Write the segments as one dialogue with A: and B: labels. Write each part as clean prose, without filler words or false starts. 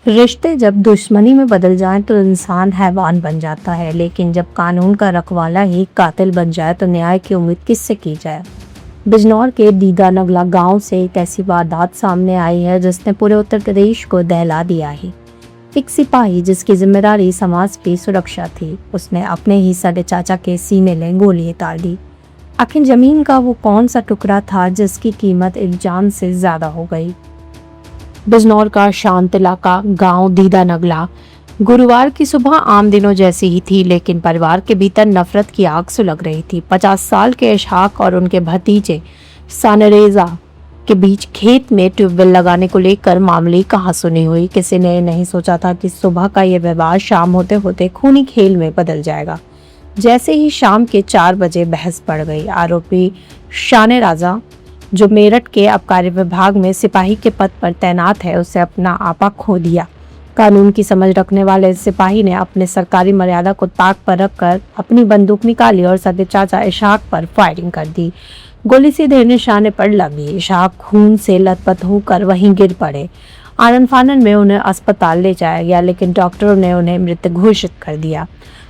A: रिश्ते जब दुश्मनी में बदल जाएं तो इंसान हैवान बन जाता है, लेकिन जब कानून का रखवाला ही कातिल बन जाए तो न्याय की उम्मीद किससे की जाए। बिजनौर के दीदा नगला गांव से एक ऐसी वारदात सामने आई है जिसने पूरे उत्तर प्रदेश को दहला दिया है। एक सिपाही जिसकी जिम्मेदारी समाज की सुरक्षा थी, उसने अपने ही सगे चाचा के सीने में गोली उतार दी। आखिर जमीन का वो कौन सा टुकड़ा था जिसकी कीमत एक जान से ज्यादा हो गई। बिजनौर का शांत इलाका गांव दीदा नगला गुरुवार की सुबह आम दिनों जैसी ही थी, लेकिन परिवार के भीतर नफरत की आग सुलग रही थी। 50 साल के इशहाक और उनके भतीजे सानरेजा के बीच खेत में ट्यूबवेल लगाने को लेकर मामूली कहासुनी हुई। किसी ने नहीं सोचा था कि सुबह का यह विवाद शाम होते होते खूनी खेल में बदल जाएगा। जैसे ही शाम के 4 बजे बहस पड़ गई, आरोपी सानरेजा जो मेरठ के आबकारी विभाग में सिपाही के पद पर तैनात है, उसे अपना आपा खो दिया। कानून की समझ रखने वाले सिपाही ने अपने सरकारी मर्यादा को ताक पर रखकर अपनी बंदूक निकाली और सगे चाचा इशहाक पर फायरिंग कर दी। गोली सीधे निशाने पर लगी। इशहाक खून से लथपथ होकर वहीं गिर पड़े। आनन फानन में उन्हें अस्पताल ले जाया गया, लेकिन डॉक्टरों ने उन्हें मृत घोषित कर दिया।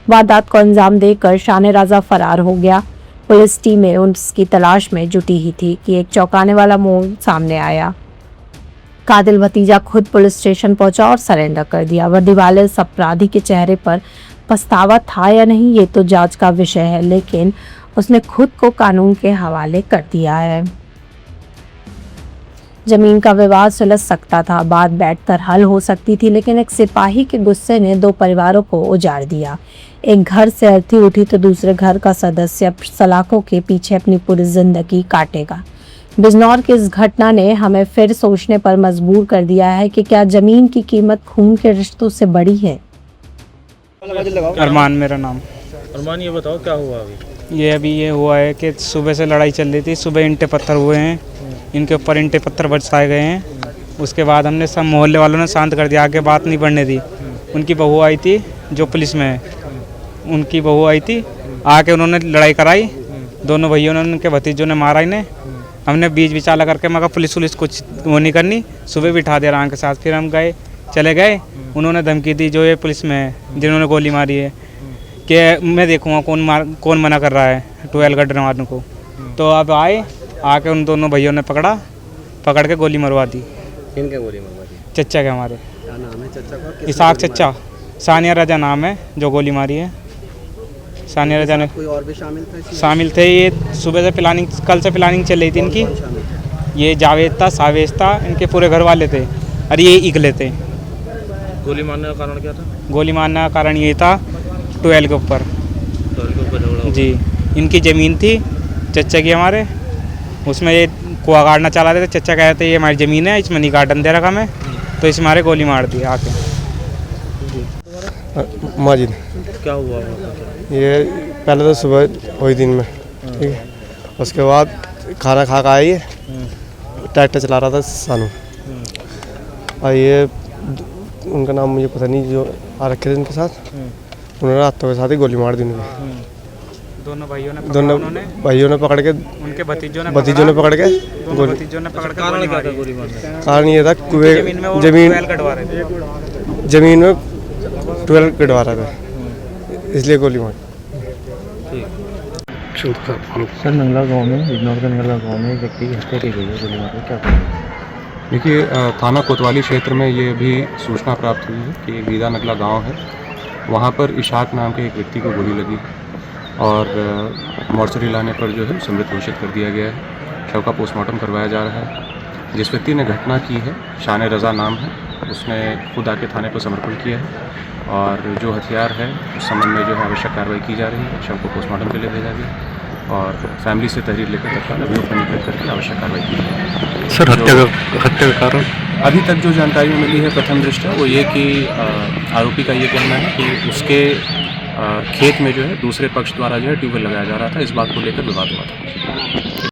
A: वारदात को अंजाम देकर सानरेजा फरार हो गया। पुलिस टीमें उसकी तलाश में जुटी ही थी कि एक चौंकाने वाला मोड़ सामने आया। कातिल भतीजा खुद पुलिस स्टेशन पहुंचा और सरेंडर कर दिया। वर्दी वाले इस अपराधी के चेहरे पर पछतावा था या नहीं, ये तो जांच का विषय है, लेकिन उसने खुद को कानून के हवाले कर दिया है। जमीन का विवाद सुलझ सकता था, बात बैठकर हल हो सकती थी, लेकिन एक सिपाही के गुस्से ने 2 परिवारों को उजाड़ दिया। एक घर से अर्थी उठी तो दूसरे घर का सदस्य सलाखों के पीछे अपनी पूरी जिंदगी काटेगा। बिजनौर की इस घटना ने हमें फिर सोचने पर मजबूर कर दिया है कि क्या जमीन की कीमत खून के रिश्तों से बड़ी है।
B: अरमान मेरा नाम।
C: अरमान, ये बताओ क्या हुआ अभी?
B: ये हुआ है कि सुबह से लड़ाई चल रही थी। सुबह ईंटे पत्थर हुए हैं, इनके ऊपर ईंटे पत्थर बरसाए गए हैं। उसके बाद हमने सब मोहल्ले वालों ने शांत कर दिया, आगे बात नहीं बढ़ने दी। उनकी बहू आई थी जो पुलिस में है, उनकी बहू आई थी, आके उन्होंने लड़ाई कराई। दोनों भैयों ने, उनके भतीजों ने मारा इन्हें। हमने बीच विचार करके मगर पुलिस कुछ वो नहीं करनी, सुबह बिठा दिया आराम के साथ। फिर हम चले गए। उन्होंने धमकी दी जो ये पुलिस में है जिन्होंने गोली मारी है कि मैं देखूंगा कौन मना कर रहा है 12 गड्ढे मारने को। तो अब आके उन दोनों भैयों ने पकड़ के गोली मरवा दी।
C: किनके गोली मरवा दी?
B: चच्चा के हमारे।
C: क्या नाम है चच्चा का?
B: इशहाक चच्चा। सानरेजा नाम है जो गोली मारी है। सानरेजा ने।
C: कोई और भी
B: शामिल थे। ये सुबह से कल से प्लानिंग चल रही थी इनकी। ये जावेद था, सावेज था, इनके पूरे घर वाले थे और ये इकले थे।
C: गोली मारने का कारण क्या था?
B: गोली मारने का कारण ये था 12 के ऊपर।
C: 12 के ऊपर झगड़ा?
B: जी, इनकी ज़मीन थी चच्चा की हमारे, उसमें ये कुआ गाड़ना चला रहे थे। चच्चा कह रहे थे ये हमारी ज़मीन है, इसमें नहीं गार्डन दे रखा मैं, तो इस मारे गोली मार दी आके।
D: माजिद।
C: क्या हुआ?
D: ये पहले तो सुबह हुई दिन में, ठीक है। उसके बाद खाना खा कर आई, ट्रैक्टर चला रहा था सानू, और ये उनका नाम मुझे पता नहीं, जो आ रखे थे उनके साथ, उन्होंने हाथों के साथ ही गोली मार दी उनकी।
B: दोनों भाइयों
D: ने पकड़ के,
B: उनके भतीजों ने पकड़ के
C: कारण क्या था गोली मारने का?
D: कारण ये था
B: जमीन में 12
D: कटवा रहा था, इसलिए गोली मारी।
E: सर, नंगला गांव में, बिजनौर के नंगला गांव में एक व्यक्ति की हत्या की गई है गोली मार के, क्या करेंगे?
F: देखिए, थाना कोतवाली क्षेत्र में ये भी सूचना प्राप्त हुई है कि एक दीदा नगला गांव है, वहाँ पर इशहाक नाम के एक व्यक्ति को गोली लगी और मॉर्चरी लाने पर जो है मृत घोषित कर दिया गया है। शव का पोस्टमार्टम करवाया जा रहा है। जिस व्यक्ति ने घटना की है, सानरेजा नाम है, उसने खुद आके थाने पर समर्पण किया है और जो हथियार है उस संबंध में जो है आवश्यक कार्रवाई की जा रही है। शव को पोस्टमार्टम के लिए भेजा गया और फैमिली से तहरीर लेकर तत्काल अभियोग पंजीकृत करके आवश्यक कार्रवाई की जाएगी।
E: सर, हत्या का कारण
F: अभी तक जो जानकारी मिली है प्रथम दृष्टया वो ये कि आरोपी का ये कहना है कि उसके खेत में जो है दूसरे पक्ष द्वारा जो है ट्यूबवेल लगाया जा रहा था, इस बात को लेकर विवाद हुआ था।